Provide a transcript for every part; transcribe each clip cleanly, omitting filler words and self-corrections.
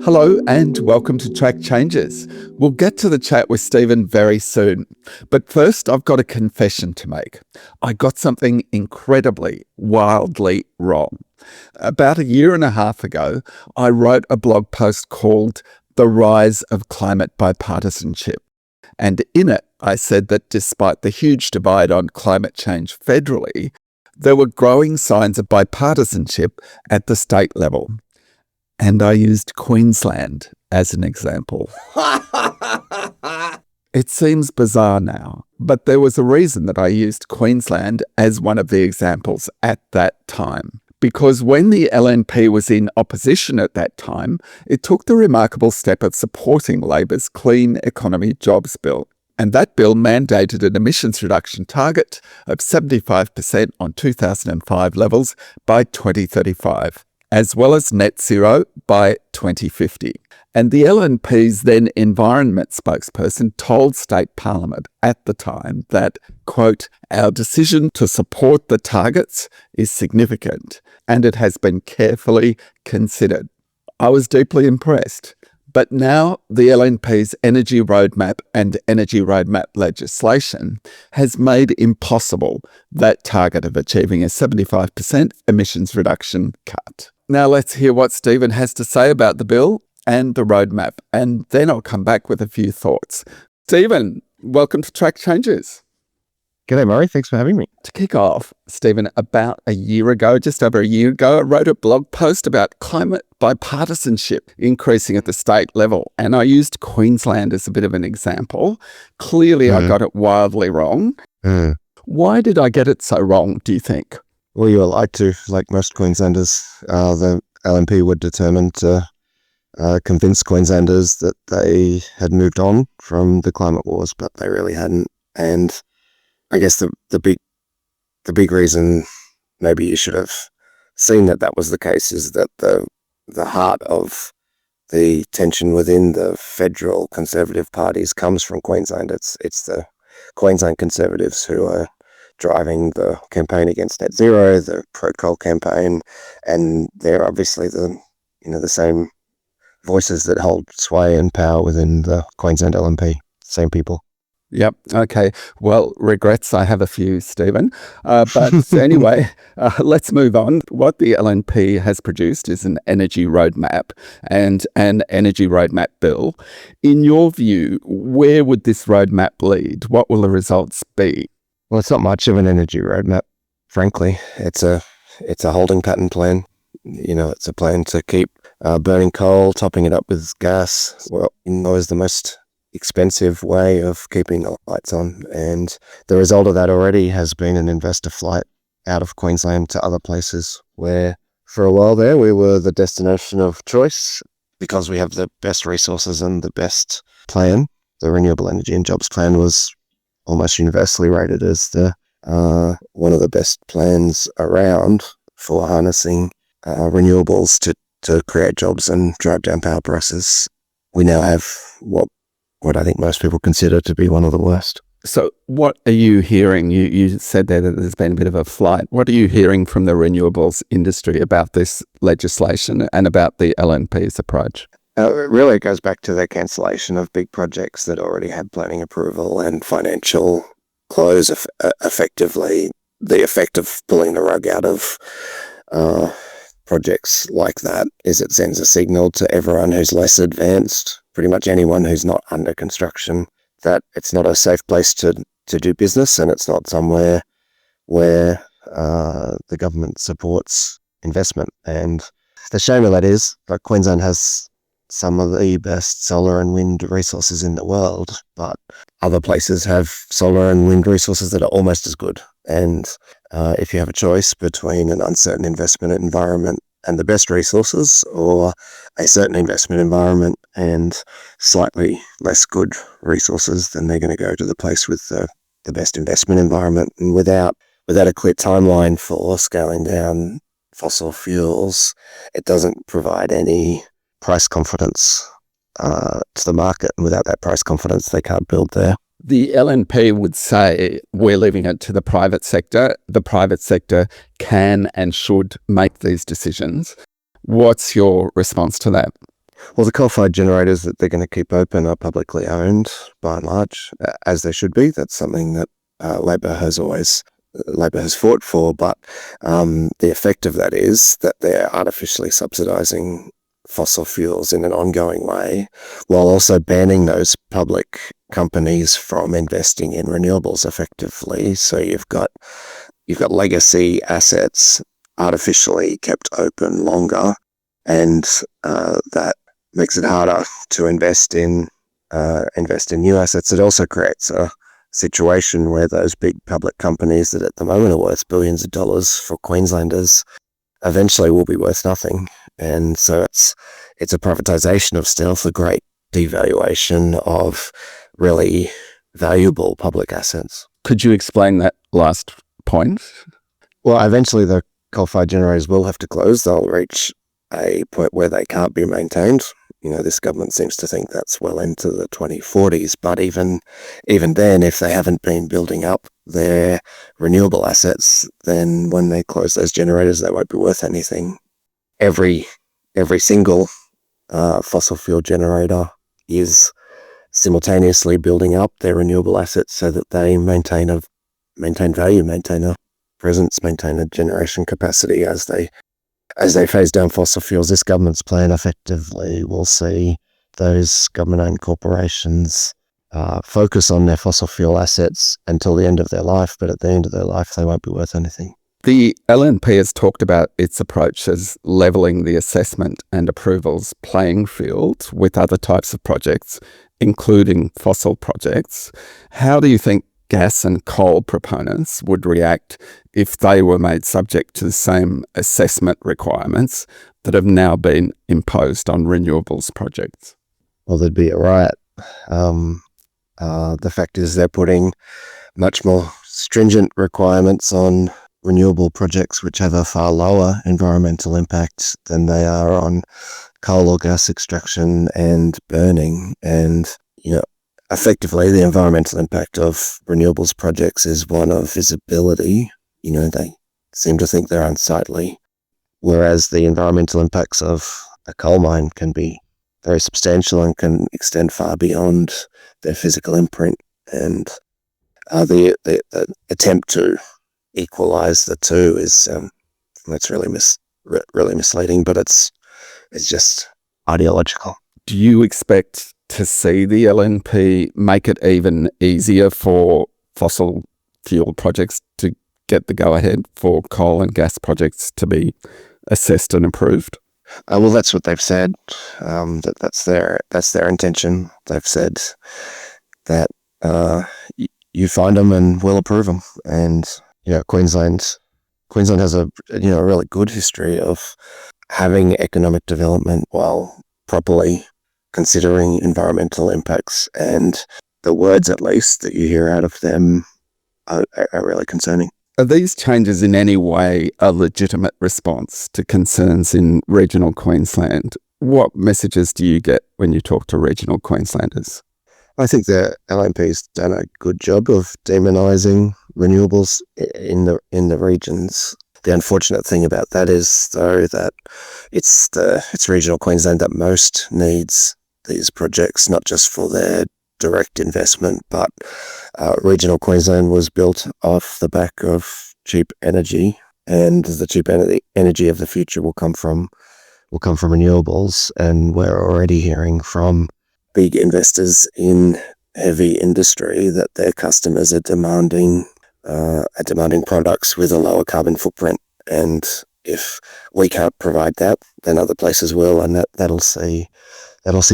Hello and welcome to Track Changes. We'll get to the chat with Stephen very soon. But first, I've got a confession to make. I got something incredibly, wildly wrong. About a year and a half ago, I wrote a blog post called The Rise of Climate Bipartisanship. And in it, I said that despite the huge divide on climate change federally, there were growing signs of bipartisanship at the state level. And I used Queensland as an example. It seems bizarre now, but there was a reason that I used Queensland as one of the examples at that time. Because when the LNP was in opposition at that time, it took the remarkable step of supporting Labor's Clean Economy Jobs Bill. And that bill mandated an emissions reduction target of 75% on 2005 levels by 2035. As well as net zero by 2050. And the LNP's then environment spokesperson told State Parliament at the time that, quote, "Our decision to support the targets is significant and it has been carefully considered." I was deeply impressed. But now the LNP's Energy Roadmap and Energy Roadmap legislation has made impossible that target of achieving a 75% emissions reduction cut. Now let's hear what Stephen has to say about the bill and the roadmap, and then I'll come back with a few thoughts. Stephen, welcome to Track Changes. G'day, Murray. Thanks for having me. To kick off, Stephen, about a year ago, just over a year ago, I wrote a blog post about climate bipartisanship increasing at the state level, and I used Queensland as a bit of an example. Clearly, I got it wildly wrong. Why did I get it so wrong, do you think? Well, you were lied to, like most Queenslanders. The LNP were determined to convince Queenslanders that they had moved on from the climate wars, but they really hadn't. And I guess the big reason maybe you should have seen that was the case is that the heart of the tension within the federal Conservative parties comes from Queensland. It's the Queensland Conservatives who are driving the campaign against net zero, the pro-coal campaign, and they're obviously the same voices that hold sway and power within the Queensland LNP. Same people. Yep. Okay. Well, regrets, I have a few, Stephen. But anyway, let's move on. What the LNP has produced is an energy roadmap and an energy roadmap bill. In your view, where would this roadmap lead? What will the results be? Well, it's not much of an energy roadmap, frankly. It's a holding pattern plan. It's a plan to keep burning coal, topping it up with gas. Well, is the most expensive way of keeping the lights on, and the result of that already has been an investor flight out of Queensland to other places where for a while there we were the destination of choice because we have the best resources and the best plan. The Renewable Energy and Jobs Plan was almost universally rated as the one of the best plans around for harnessing renewables to create jobs and drive down power prices. We now have what I think most people consider to be one of the worst. So what are you hearing? You said there that there's been a bit of a flight. What are you hearing from the renewables industry about this legislation and about the LNP's approach? Really, it goes back to the cancellation of big projects that already had planning approval and financial close. Effectively, the effect of pulling the rug out of projects like that is it sends a signal to everyone who's less advanced, pretty much anyone who's not under construction, that it's not a safe place to do business, and it's not somewhere where the government supports investment. And the shame of that is, like, Queensland has some of the best solar and wind resources in the world, but other places have solar and wind resources that are almost as good. And if you have a choice between an uncertain investment environment and the best resources, or a certain investment environment and slightly less good resources, then they're going to go to the place with the best investment environment. And without a clear timeline for scaling down fossil fuels, it doesn't provide any price confidence to the market. And without that price confidence, they can't build there. The LNP would say we're leaving it to the private sector. The private sector can and should make these decisions. What's your response to that? Well, the coal-fired generators that they're going to keep open are publicly owned by and large, as they should be. That's something that Labor has fought for, but the effect of that is that they're artificially subsidising fossil fuels in an ongoing way, while also banning those public companies from investing in renewables effectively. So you've got legacy assets artificially kept open longer, and that makes it harder to invest in new assets. It also creates a situation where those big public companies that at the moment are worth billions of dollars for Queenslanders eventually will be worth nothing. And so it's a privatisation of stealth, a great devaluation of really valuable public assets. Could you explain that last point? Well, eventually the coal-fired generators will have to close. They'll reach a point where they can't be maintained. This government seems to think that's well into the 2040s, but even then, if they haven't been building up their renewable assets, then when they close those generators, they won't be worth anything. Every single fossil fuel generator is simultaneously building up their renewable assets so that they maintain value, maintain a presence, maintain a generation capacity as they phase down fossil fuels. This government's plan effectively will see those government-owned corporations focus on their fossil fuel assets until the end of their life, but at the end of their life, they won't be worth anything. The LNP has talked about its approach as levelling the assessment and approvals playing field with other types of projects, including fossil projects. How do you think gas and coal proponents would react if they were made subject to the same assessment requirements that have now been imposed on renewables projects? Well, there'd be a riot. The fact is they're putting much more stringent requirements on renewable projects which have a far lower environmental impact than they are on coal or gas extraction and burning. And, effectively the environmental impact of renewables projects is one of visibility. They seem to think they're unsightly, whereas the environmental impacts of a coal mine can be very substantial and can extend far beyond their physical imprint. And the attempt to equalize the two is that's really misleading, but it's just ideological. Do you expect to see the LNP make it even easier for fossil fuel projects to get the go-ahead for coal and gas projects to be assessed and approved? Well, that's what they've said. That's their intention. They've said that you find them and we'll approve them. And Queensland has a really good history of having economic development while properly considering environmental impacts, and the words, at least, that you hear out of them are really concerning. Are these changes in any way a legitimate response to concerns in regional Queensland? What messages do you get when you talk to regional Queenslanders? I think the LNP's done a good job of demonising renewables in the regions. The unfortunate thing about that is, though, that it's regional Queensland that most needs these projects, not just for their direct investment, but regional Queensland was built off the back of cheap energy, and the cheap energy of the future will come from renewables. And we're already hearing from big investors in heavy industry that their customers are demanding products with a lower carbon footprint. And if we can't provide that, then other places will, and that'll see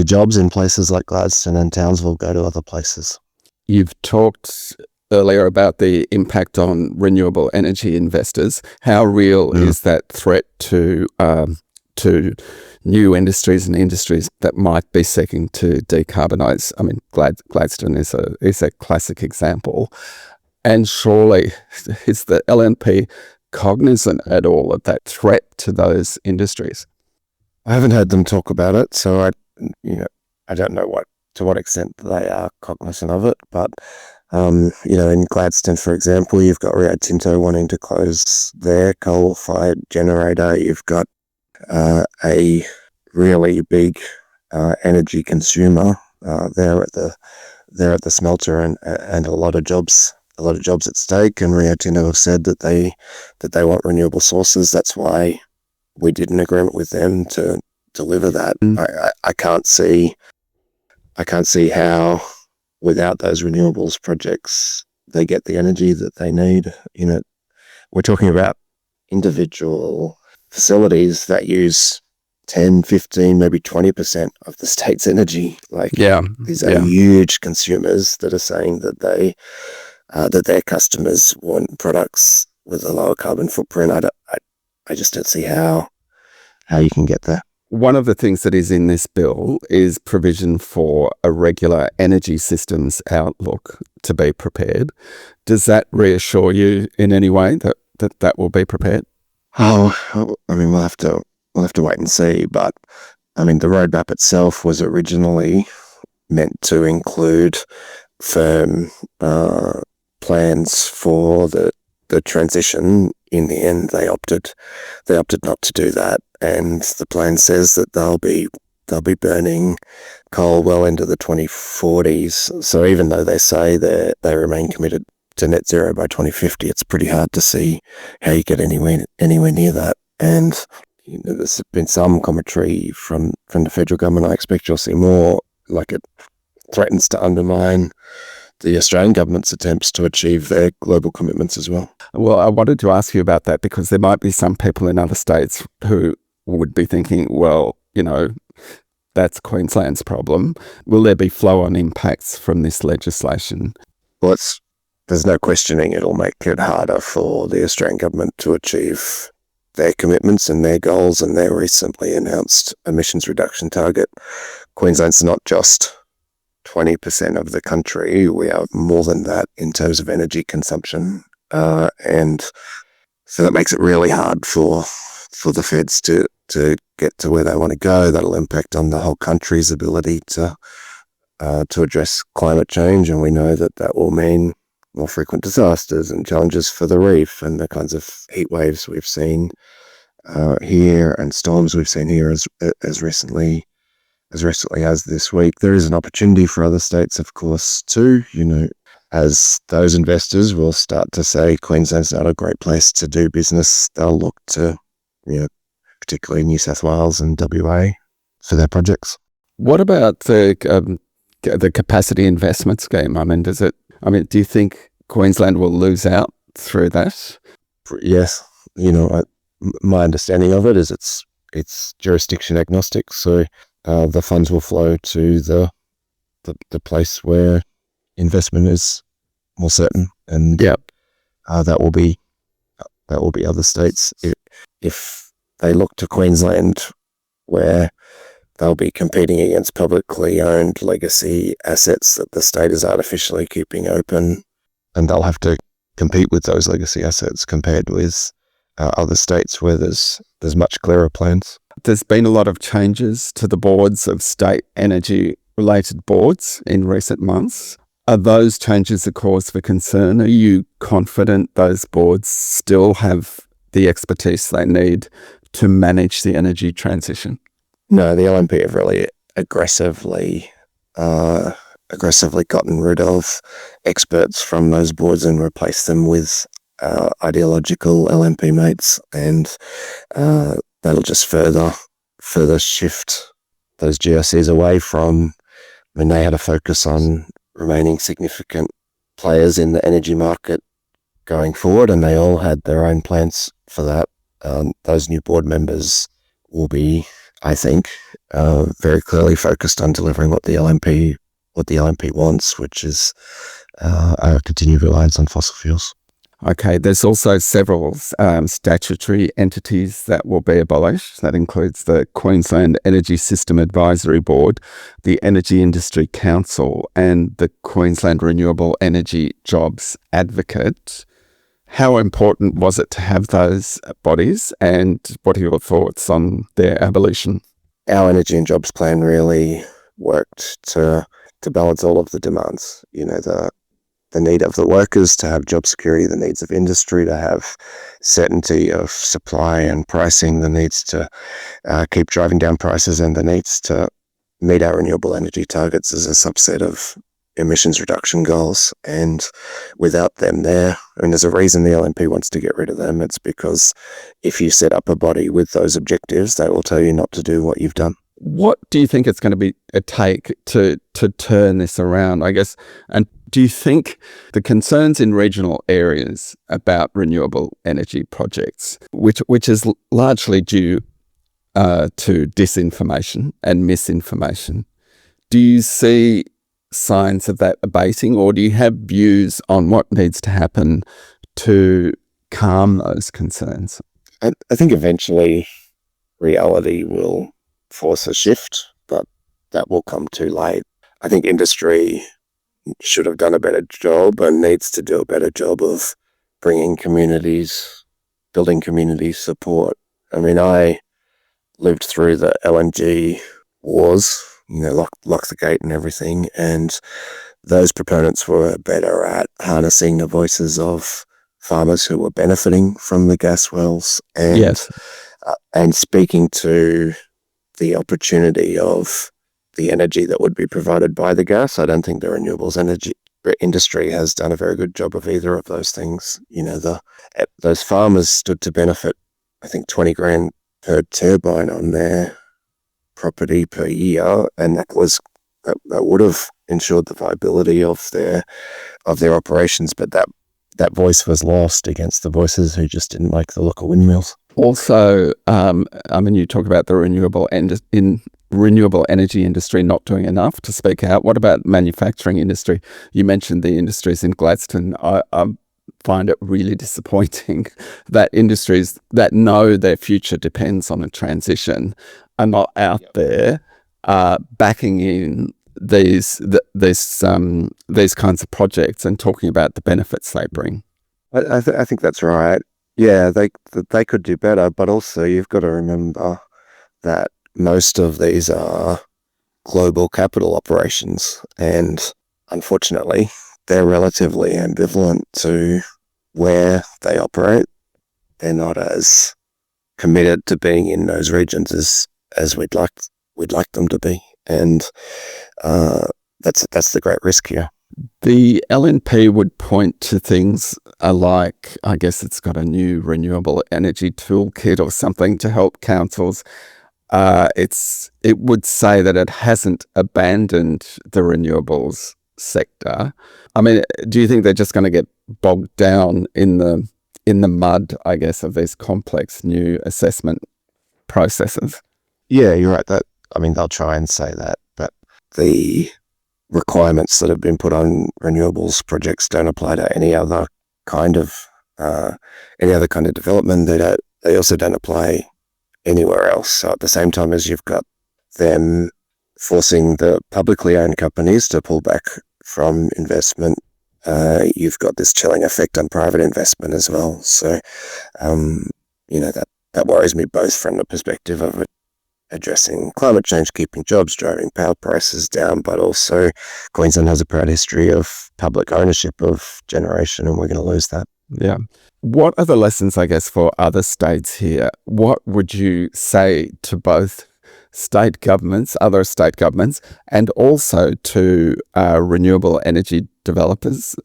jobs in places like Gladstone and Townsville go to other places. You've talked earlier about the impact on renewable energy investors. How real is that threat to new industries and industries that might be seeking to decarbonise? I mean, Gladstone is a classic example. And surely, is the LNP cognizant at all of that threat to those industries? I haven't heard them talk about it, so I don't know to what extent they are cognizant of it. But in Gladstone, for example, you've got Rio Tinto wanting to close their coal-fired generator. You've got a really big energy consumer there at the smelter, and a lot of jobs at stake. And Rio Tinto have said that they want renewable sources. That's why we did an agreement with them to deliver that. I can't see how without those renewables projects they get the energy that they need. We're talking about individual facilities that use 10, 15, maybe 20% of the state's energy. These are huge consumers that are saying that that their customers want products with a lower carbon footprint. I just don't see how you can get there. One of the things that is in this bill is provision for a regular energy systems outlook to be prepared. Does that reassure you in any way that will be prepared? Oh, I mean, we'll have to wait and see. But I mean, the roadmap itself was originally meant to include firm plans for the transition. In the end, they opted not to do that, and the plan says that they'll be burning coal well into the 2040s. So even though they say they remain committed to net zero by 2050, it's pretty hard to see how you get anywhere near that. And there's been some commentary from the federal government. I expect you'll see more. Like, it threatens to undermine the Australian government's attempts to achieve their global commitments as well. Well, I wanted to ask you about that because there might be some people in other states who would be thinking, well, that's Queensland's problem. Will there be flow-on impacts from this legislation? Well, there's no questioning it'll make it harder for the Australian government to achieve their commitments and their goals and their recently announced emissions reduction target. Queensland's not just 20% of the country. We are more than that in terms of energy consumption. And so that makes it really hard for the feds to get to where they want to go. That'll impact on the whole country's ability to address climate change. And we know that will mean more frequent disasters and challenges for the reef and the kinds of heat waves we've seen here and storms we've seen here as recently as this week. There is an opportunity for other states, of course, too, as those investors will start to say Queensland's not a great place to do business. They'll look to, particularly New South Wales and WA for their projects. What about the capacity investment scheme? Do you think Queensland will lose out through that? Yes. My understanding of it is it's jurisdiction agnostic. So the funds will flow to the place where investment is more certain, and that will be other states. If they look to Queensland, where they'll be competing against publicly owned legacy assets that the state is artificially keeping open, and they'll have to compete with those legacy assets compared with other states where there's much clearer plans. There's been a lot of changes to the boards of state energy-related boards in recent months. Are those changes a cause for concern? Are you confident those boards still have the expertise they need to manage the energy transition? No, the LNP have really aggressively gotten rid of experts from those boards and replaced them with ideological LNP mates, and that'll just further shift those GRCs away from. They had a focus on remaining significant players in the energy market going forward, and they all had their own plans for that. Those new board members will be, I think, very clearly focused on delivering what the LNP wants, which is a continued reliance on fossil fuels. Okay, there's also several statutory entities that will be abolished. That includes the Queensland Energy System Advisory Board, the Energy Industry Council, and the Queensland Renewable Energy Jobs Advocate. How important was it to have those bodies, and what are your thoughts on their abolition? Our energy and jobs plan really worked to balance all of the demands. The need of the workers to have job security, the needs of industry to have certainty of supply and pricing, the needs to keep driving down prices, and the needs to meet our renewable energy targets as a subset of emissions reduction goals. And without them there, and there's a reason the LNP wants to get rid of them, it's because if you set up a body with those objectives, they will tell you not to do what you've done. What do you think it's going to be a take to turn this around, I guess? And do you think the concerns in regional areas about renewable energy projects, which is largely due to disinformation and misinformation, do you see signs of that abating, or do you have views on what needs to happen to calm those concerns? I think eventually reality will force a shift, but that will come too late. I think industry should have done a better job and needs to do a better job of building community support. I mean, I lived through the LNG wars, lock the gate and everything, and those proponents were better at harnessing the voices of farmers who were benefiting from the gas wells and speaking to the opportunity of the energy that would be provided by the gas. I don't think the renewables energy industry has done a very good job of either of those things. Those farmers stood to benefit, I think, 20 grand per turbine on their property per year, and that would have ensured the viability of their operations, but that voice was lost against the voices who just didn't like the local windmills. Also, you talk about the renewable energy industry not doing enough to speak out. What about manufacturing industry? You mentioned the industries in Gladstone. I find it really disappointing that industries that know their future depends on a transition are not out there backing in these kinds of projects and talking about the benefits they bring. I think that's right. Yeah, they could do better, but also you've got to remember that most of these are global capital operations, and unfortunately, they're relatively ambivalent to where they operate. They're not as committed to being in those regions as we'd like them to be, and that's the great risk here. The LNP would point to things like, I guess it's got a new renewable energy toolkit or something to help councils. It would say that it hasn't abandoned the renewables sector. I mean, do you think they're just going to get bogged down in the mud, I guess, of these complex new assessment processes? Yeah, you're right. They'll try and say that, but the requirements that have been put on renewables projects don't apply to any other kind of development. They also don't apply anywhere else. So at the same time as you've got them forcing the publicly owned companies to pull back from investment, you've got this chilling effect on private investment as well. So, that worries me both from the perspective of addressing climate change, keeping jobs, driving power prices down, but also Queensland has a proud history of public ownership of generation, and we're going to lose that. Yeah. What are the lessons, I guess, for other states here? What would you say to both other state governments, and also to renewable energy developers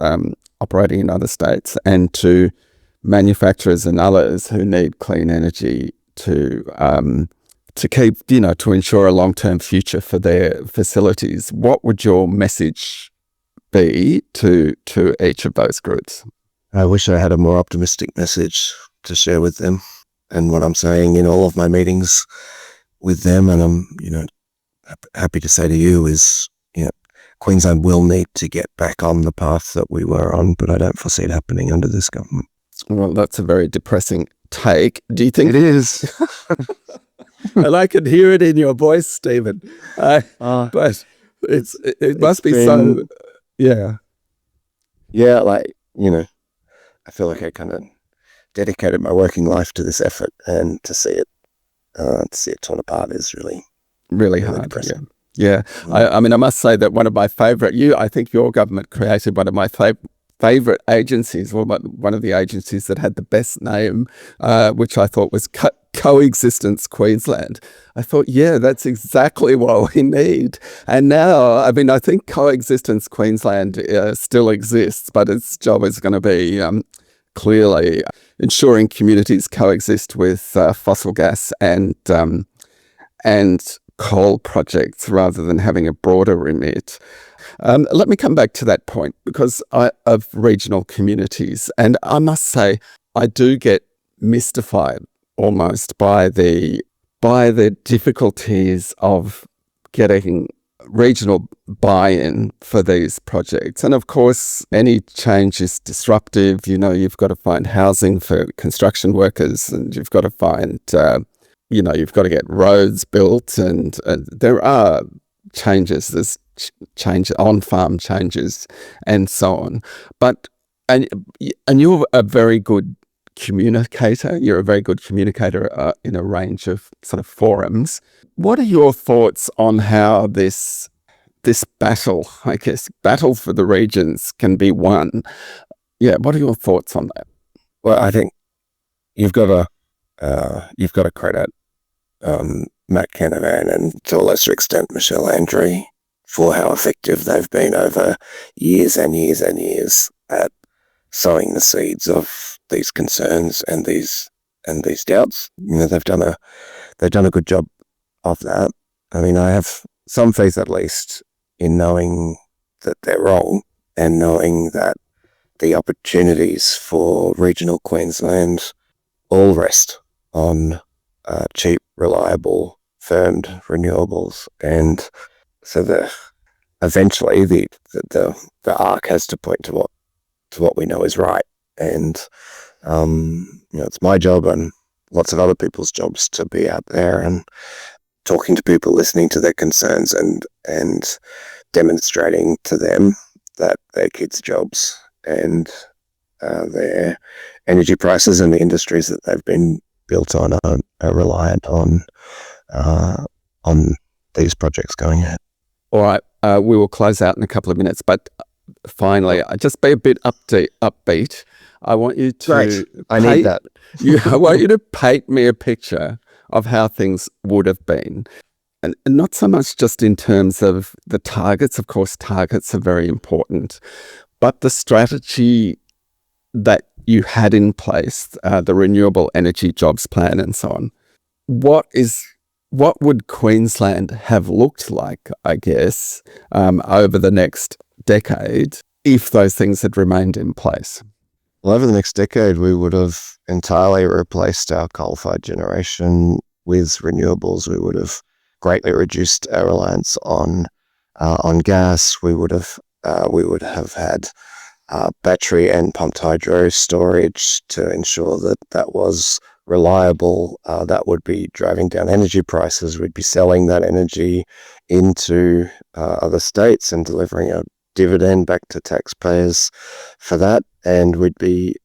operating in other states, and to manufacturers and others who need clean energy to keep, to ensure a long-term future for their facilities? What would your message be to each of those groups? I wish I had a more optimistic message to share with them. And what I'm saying in all of my meetings with them, and I'm, happy to say to you, is, Queensland will need to get back on the path that we were on, but I don't foresee it happening under this government. Well, that's a very depressing take. Do you think it is? And I can hear it in your voice, Stephen. But it must be so. Yeah. Yeah, I feel like I kind of dedicated my working life to this effort, and to see it torn apart is really hard. Depressing. Yeah. I must say that one of my favorite. I think your government created one of my favorite agencies, or one of the agencies that had the best name, which I thought was Coexistence Queensland. I thought, yeah, that's exactly what we need. And now, I mean, I think Coexistence Queensland still exists, but its job is going to be clearly ensuring communities coexist with fossil gas and coal projects rather than having a broader remit. Let me come back to that point because of regional communities. And I must say, I do get mystified almost by the difficulties of getting regional buy-in for these projects. And of course, any change is disruptive. You know, you've got to find housing for construction workers, and you've got to find, you've got to get roads built, and there are changes. There's change on-farm changes and so on. But and you're a very good communicator. You're a very good communicator in a range of sort of forums. What are your thoughts on how this battle, I guess, battle for the regions can be won? Yeah, what are your thoughts on that? Well, I think you've got to credit Matt Canavan and to a lesser extent Michelle Andre for how effective they've been over years and years and years at sowing the seeds of these concerns and these doubts. You know, they've done a good job of that. I mean, I have some faith, at least, in knowing that they're wrong and knowing that the opportunities for regional Queensland all rest on cheap, reliable, firmed renewables, and so eventually the arc has to point to what we know is right. And it's my job and lots of other people's jobs to be out there and talking to people, listening to their concerns, and demonstrating to them that their kids' jobs and their energy prices and the industries that they've been built on are reliant on these projects going ahead. All right, we will close out in a couple of minutes, but finally, just be a bit upbeat. I want you to Great. I need that. I want you to paint me a picture of how things would have been. And not so much just in terms of the targets. Of course, targets are very important. But the strategy that you had in place, the renewable energy jobs plan and so on, what would Queensland have looked like, I guess, over the next decade if those things had remained in place? Well, over the next decade, we would have entirely replaced our coal-fired generation with renewables. We would have greatly reduced our reliance on gas. We would have had battery and pumped hydro storage to ensure that was reliable. That would be driving down energy prices. We'd be selling that energy into other states and delivering a dividend back to taxpayers for that. And we'd be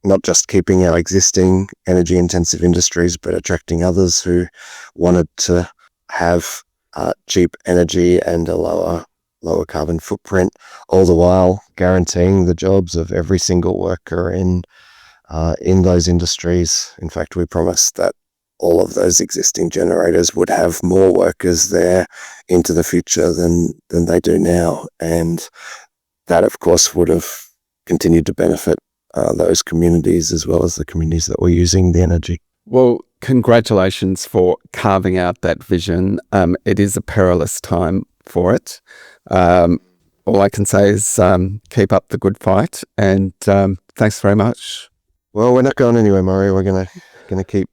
not just keeping our existing energy intensive industries, but attracting others who wanted to have cheap energy and a lower carbon footprint, all the while guaranteeing the jobs of every single worker in those industries. In fact, we promised that all of those existing generators would have more workers there into the future than they do now. And that, of course, would have continued to benefit those communities as well as the communities that were using the energy. Well, congratulations for carving out that vision. It is a perilous time for it. All I can say is keep up the good fight, and thanks very much. Well, we're not going anywhere, Murray. We're gonna keep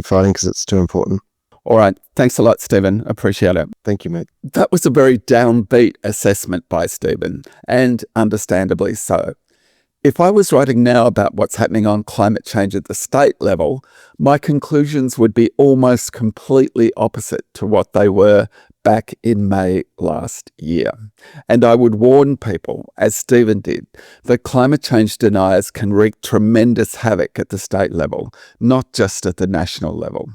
fighting because it's too important. All right. Thanks a lot, Stephen. Appreciate it. Thank you, mate. That was a very downbeat assessment by Stephen, and understandably so. If I was writing now about what's happening on climate change at the state level, my conclusions would be almost completely opposite to what they were back in May last year. And I would warn people, as Stephen did, that climate change deniers can wreak tremendous havoc at the state level, not just at the national level.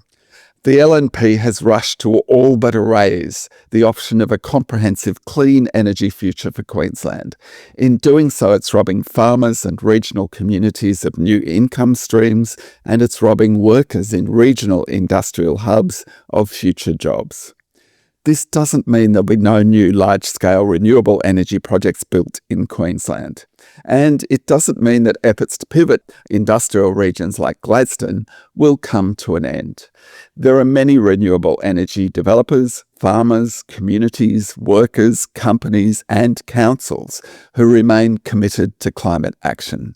The LNP has rushed to all but erase the option of a comprehensive clean energy future for Queensland. In doing so, it's robbing farmers and regional communities of new income streams, and it's robbing workers in regional industrial hubs of future jobs. This doesn't mean there'll be no new large-scale renewable energy projects built in Queensland. And it doesn't mean that efforts to pivot industrial regions like Gladstone will come to an end. There are many renewable energy developers, farmers, communities, workers, companies, and councils who remain committed to climate action.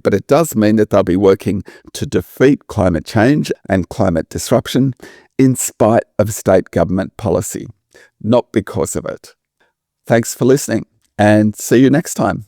But it does mean that they'll be working to defeat climate change and climate disruption in spite of state government policy, not because of it. Thanks for listening, and see you next time.